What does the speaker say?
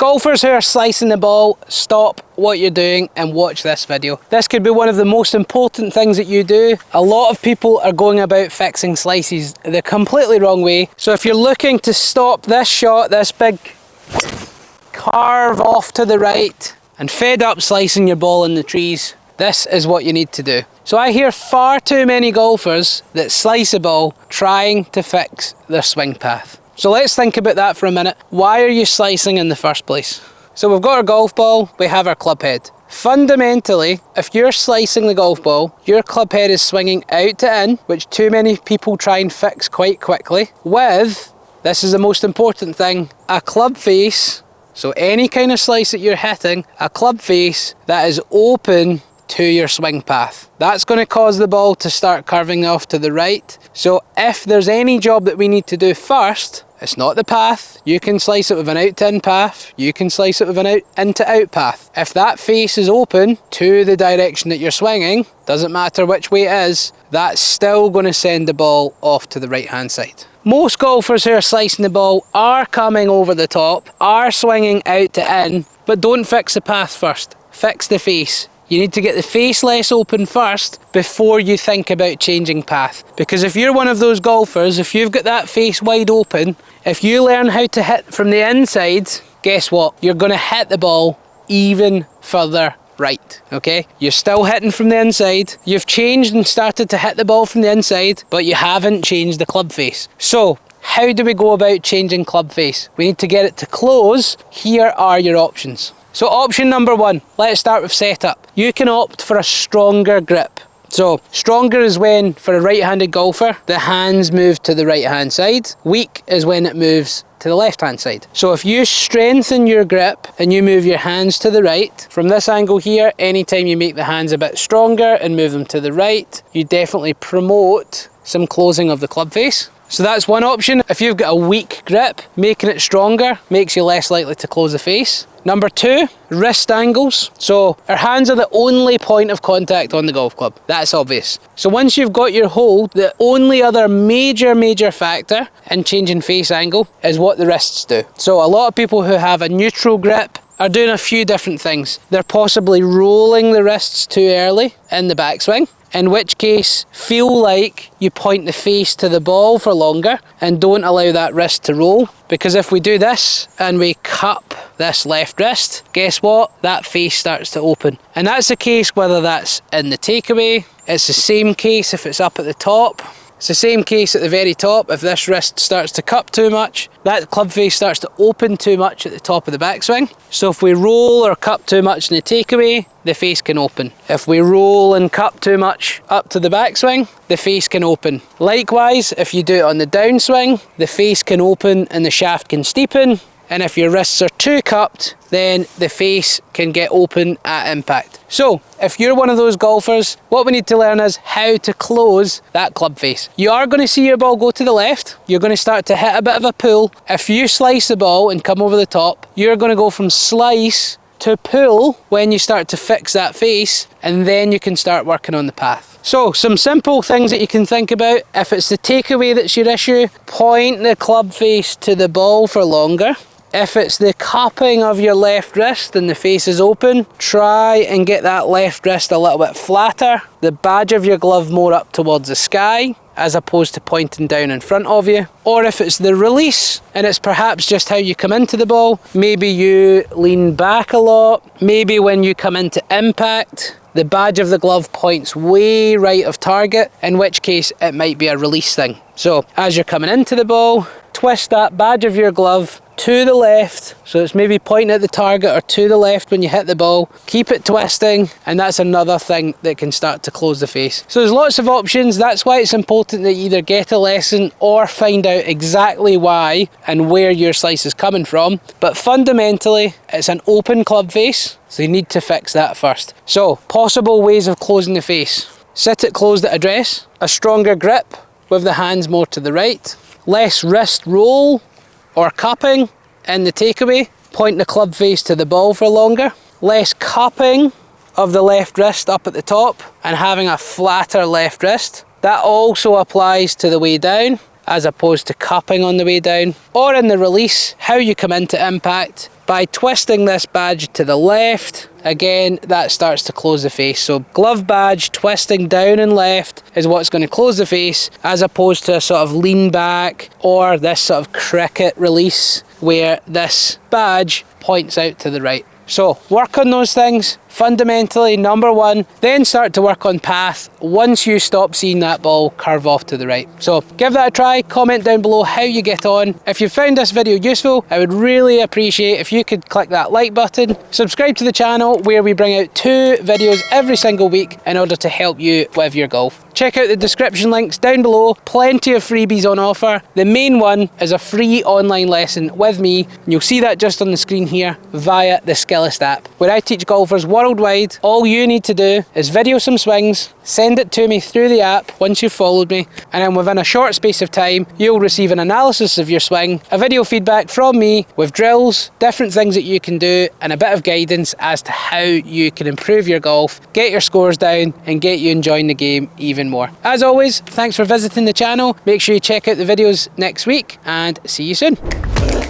Golfers who are slicing the ball, stop what you're doing and watch this video. This could be one of the most important things that you do. A lot of people are going about fixing slices the completely wrong way. So if you're looking to stop this shot, this big carve off to the right, and fed up slicing your ball in the trees, this is what you need to do. So I hear far too many golfers that slice a ball trying to fix their swing path. So let's think about that for a minute. Why are you slicing in the first place? So we've got our golf ball, we have our club head. Fundamentally, if you're slicing the golf ball, your club head is swinging out to in, which too many people try and fix quite quickly, with, this is the most important thing, a club face. So any kind of slice that you're hitting, a club face that is open to your swing path. That's going to cause the ball to start curving off to the right. So if there's any job that we need to do first, it's not the path. You can slice it with an out to in path. You can slice it with an out in to out path. If that face is open to the direction that you're swinging, doesn't matter which way it is, that's still going to send the ball off to the right hand side. Most golfers who are slicing the ball are coming over the top, are swinging out to in, but don't fix the path first. Fix the face. You need to get the face less open first before you think about changing path. Because if you're one of those golfers, if you've got that face wide open, if you learn how to hit from the inside, guess what? You're going to hit the ball even further right, okay? You're still hitting from the inside. You've changed and started to hit the ball from the inside, but you haven't changed the club face. So, how do we go about changing club face? We need to get it to close. Here are your options. So option number one, let's start with setup. You can opt for a stronger grip. So stronger is when, for a right-handed golfer, the hands move to the right-hand side. Weak is when it moves to the left-hand side. So if you strengthen your grip and you move your hands to the right, from this angle here, anytime you make the hands a bit stronger and move them to the right, you definitely promote some closing of the club face. So that's one option. If you've got a weak grip, making it stronger makes you less likely to close the face. Number two, wrist angles. So our hands are the only point of contact on the golf club. That's obvious. So once you've got your hold, the only other major factor in changing face angle is what the wrists do. So a lot of people who have a neutral grip are doing a few different things. They're possibly rolling the wrists too early in the backswing, in which case feel like you point the face to the ball for longer and don't allow that wrist to roll. Because if we do this and we cup this left wrist, guess what? That face starts to open. And that's the case whether that's in the takeaway, it's the same case if it's up at the top. It's the same case at the very top. If this wrist starts to cup too much, that club face starts to open too much at the top of the backswing. So if we roll or cup too much in the takeaway, the face can open. If we roll and cup too much up to the backswing, the face can open. Likewise, if you do it on the downswing, the face can open and the shaft can steepen. And if your wrists are too cupped, then the face can get open at impact. So, if you're one of those golfers, what we need to learn is how to close that club face. You are going to see your ball go to the left. You're going to start to hit a bit of a pull. If you slice the ball and come over the top, you're going to go from slice to pull when you start to fix that face, and then you can start working on the path. So, some simple things that you can think about. If it's the takeaway that's your issue, point the club face to the ball for longer. If it's the cupping of your left wrist and the face is open, try and get that left wrist a little bit flatter, the badge of your glove more up towards the sky, as opposed to pointing down in front of you. Or if it's the release, and it's perhaps just how you come into the ball, maybe you lean back a lot, maybe when you come into impact, the badge of the glove points way right of target, in which case it might be a release thing. So as you're coming into the ball, twist that badge of your glove to the left, so it's maybe pointing at the target or to the left when you hit the ball. Keep it twisting, and that's another thing that can start to close the face. So there's lots of options. That's why it's important that you either get a lesson or find out exactly why and where your slice is coming from. But fundamentally, it's an open club face, so you need to fix that first. So, possible ways of closing the face. Sit it closed at address, a stronger grip with the hands more to the right, less wrist roll or cupping in the takeaway, point the club face to the ball for longer, less cupping of the left wrist up at the top and having a flatter left wrist. That also applies to the way down. as opposed to cupping on the way down. Or in the release, how you come into impact by twisting this badge to the left. Again, that starts to close the face. So glove badge twisting down and left is what's going to close the face, as opposed to a sort of lean back or this sort of cricket release where this badge points out to the right. So work on those things. Fundamentally, number one, then start to work on path once you stop seeing that ball curve off to the right. So give that a try, comment down below how you get on. If you found this video useful, I would really appreciate if you could click that like button, subscribe to the channel where we bring out 2 videos every single week in order to help you with your golf. Check out the description links down below, plenty of freebies on offer. The main one is a free online lesson with me, and you'll see that just on the screen here via the Skillest app, where I teach golfers worldwide. All you need to do is video some swings, send it to me through the app once you've followed me, and then within a short space of time, you'll receive an analysis of your swing, a video feedback from me with drills, different things that you can do, and a bit of guidance as to how you can improve your golf, get your scores down, and get you enjoying the game even more. As always, thanks for visiting the channel. Make sure you check out the videos next week, and see you soon.